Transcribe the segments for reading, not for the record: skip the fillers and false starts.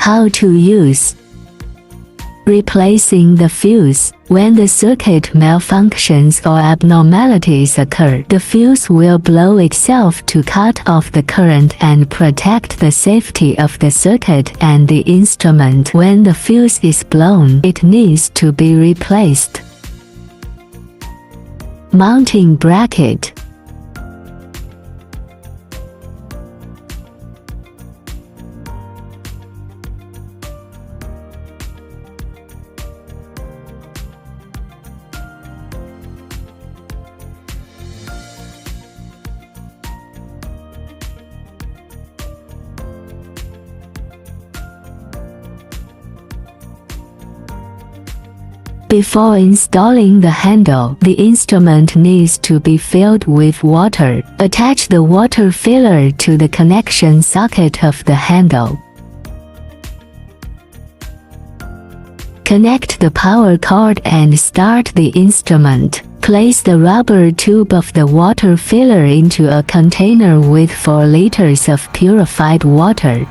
How to use. Replacing the fuse. When the circuit malfunctions or abnormalities occur, the fuse will blow itself to cut off the current and protect the safety of the circuit and the instrument. When the fuse is blown, it needs to be replaced. Mounting bracket. Before installing the handle, the instrument needs to be filled with water. Attach the water filler to the connection socket of the handle. Connect the power cord and start the instrument. Place the rubber tube of the water filler into a container with 4 liters of purified water.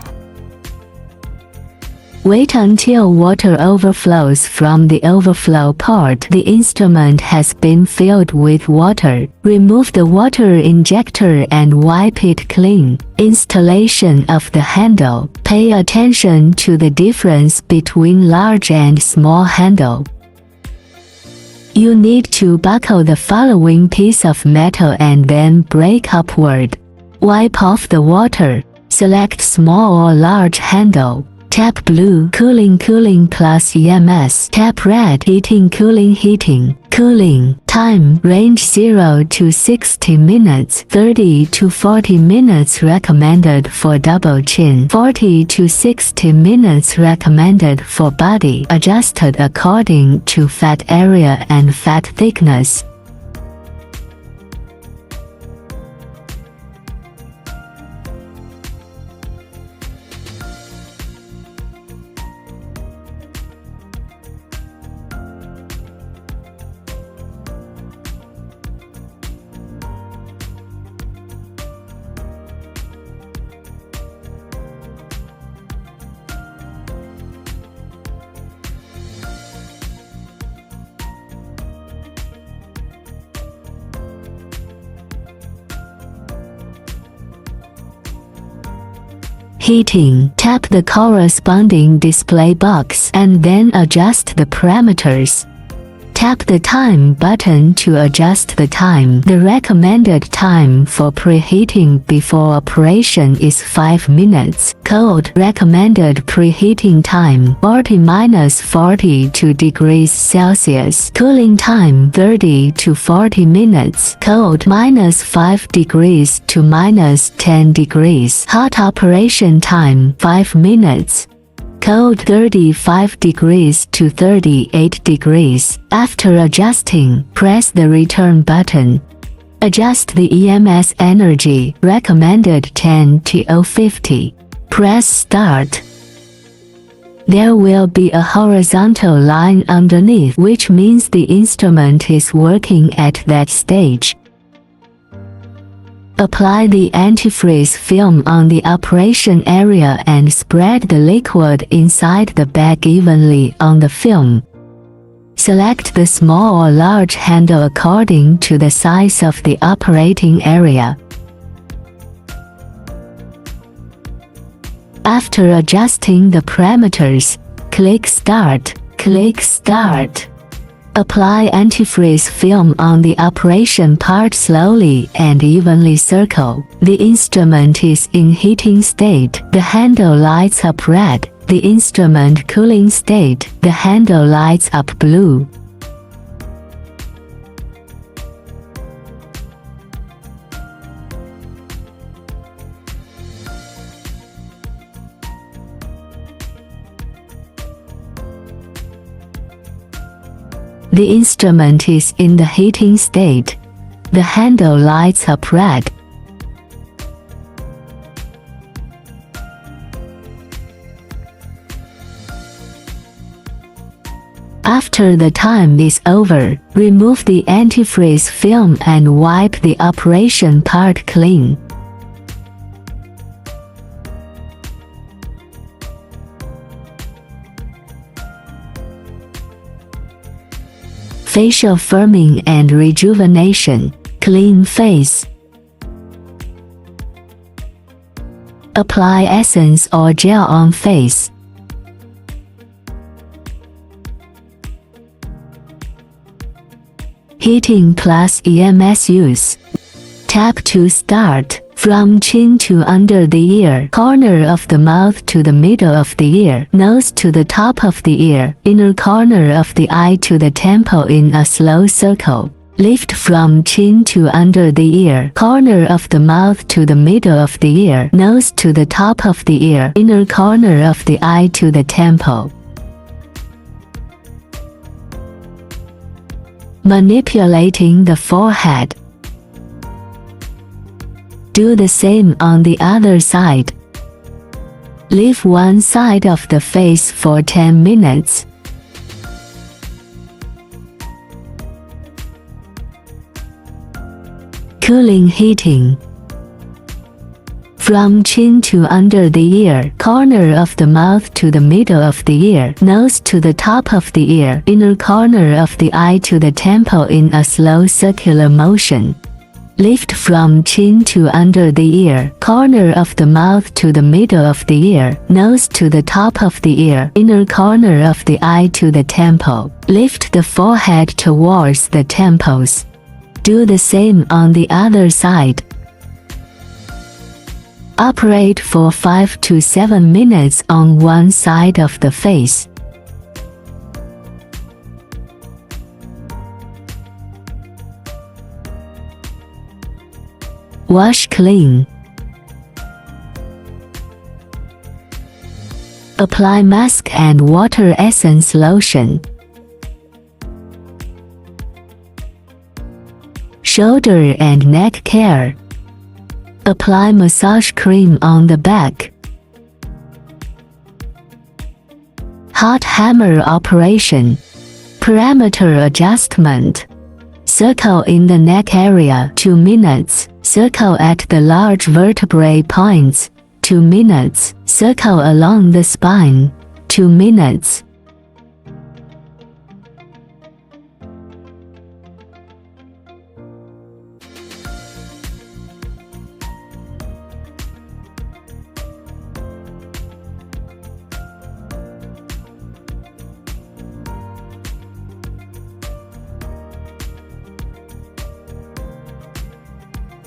Wait until water overflows from the overflow port. The instrument has been filled with water. Remove the water injector and wipe it clean. Installation of the handle. Pay attention to the difference between large and small handle. You need to buckle the following piece of metal and then break upward. Wipe off the water. Select small or large handle. Tap blue, cooling plus EMS. Tap red, heating. Cooling. Time, range 0 to 60 minutes, 30 to 40 minutes recommended for double chin, 40 to 60 minutes recommended for body, adjusted according to fat area and fat thickness. Heating. Tap the corresponding display box and then adjust the parameters. Tap the time button to adjust the time. The recommended time for preheating before operation is 5 minutes. Cold. Recommended preheating time 40–42 degrees Celsius. Cooling time 30 to 40 minutes. Cold -5 degrees to -10 degrees. Hot operation time 5 minutes. Cold 35 degrees to 38 degrees. After adjusting, press the return button. Adjust the EMS energy, recommended 10 to 50. Press start. There will be a horizontal line underneath, which means the instrument is working at that stage. Apply the antifreeze film on the operation area and spread the liquid inside the bag evenly on the film. Select the small or large handle according to the size of the operating area. After adjusting the parameters, click Start. Click Start. Apply antifreeze film on the operation part slowly and evenly. Circle. The instrument is in heating state. The handle lights up red. The instrument cooling state. The handle lights up blue. The instrument is in the heating state. The handle lights up red. After the time is over, remove the antifreeze film and wipe the operation part clean. Facial firming and rejuvenation. Clean face. Apply essence or gel on face. Heating plus EMS use. Tap to start. From chin to under the ear, corner of the mouth to the middle of the ear, nose to the top of the ear, inner corner of the eye to the temple in a slow circle. Lift from chin to under the ear, corner of the mouth to the middle of the ear, nose to the top of the ear, inner corner of the eye to the temple. Manipulating the forehead. Do the same on the other side. Leave one side of the face for 10 minutes. Cooling heating. From chin to under the ear, corner of the mouth to the middle of the ear, nose to the top of the ear, inner corner of the eye to the temple in a slow circular motion. Lift from chin to under the ear, corner of the mouth to the middle of the ear, nose to the top of the ear, inner corner of the eye to the temple. Lift the forehead towards the temples. Do the same on the other side. Operate for 5 to 7 minutes on one side of the face. Wash clean. Apply mask and water essence lotion. Shoulder and neck care. Apply massage cream on the back. Hot hammer operation. Parameter adjustment. Circle in the neck area 2 minutes. Circle at the large vertebrae points 2 minutes. Circle along the spine 2 minutes.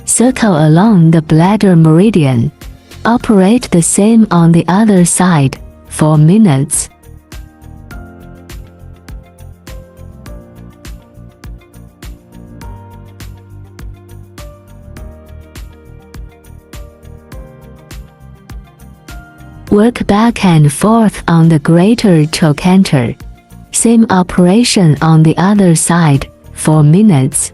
Circle along the bladder meridian. Operate the same on the other side, 4 minutes. Work back and forth on the greater trochanter. Same operation on the other side, 4 minutes.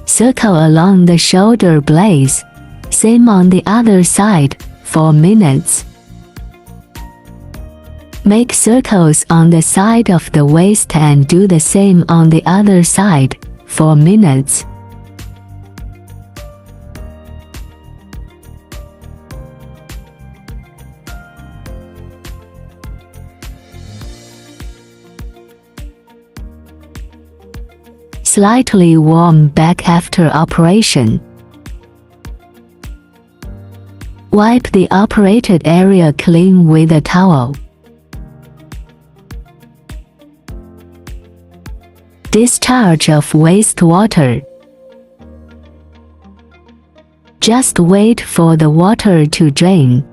Circle along the shoulder blades. Same on the other side, 4 minutes. Make circles on the side of the waist and do the same on the other side, 4 minutes. Slightly warm back after operation. Wipe the operated area clean with a towel. Discharge of wastewater. Just wait for the water to drain.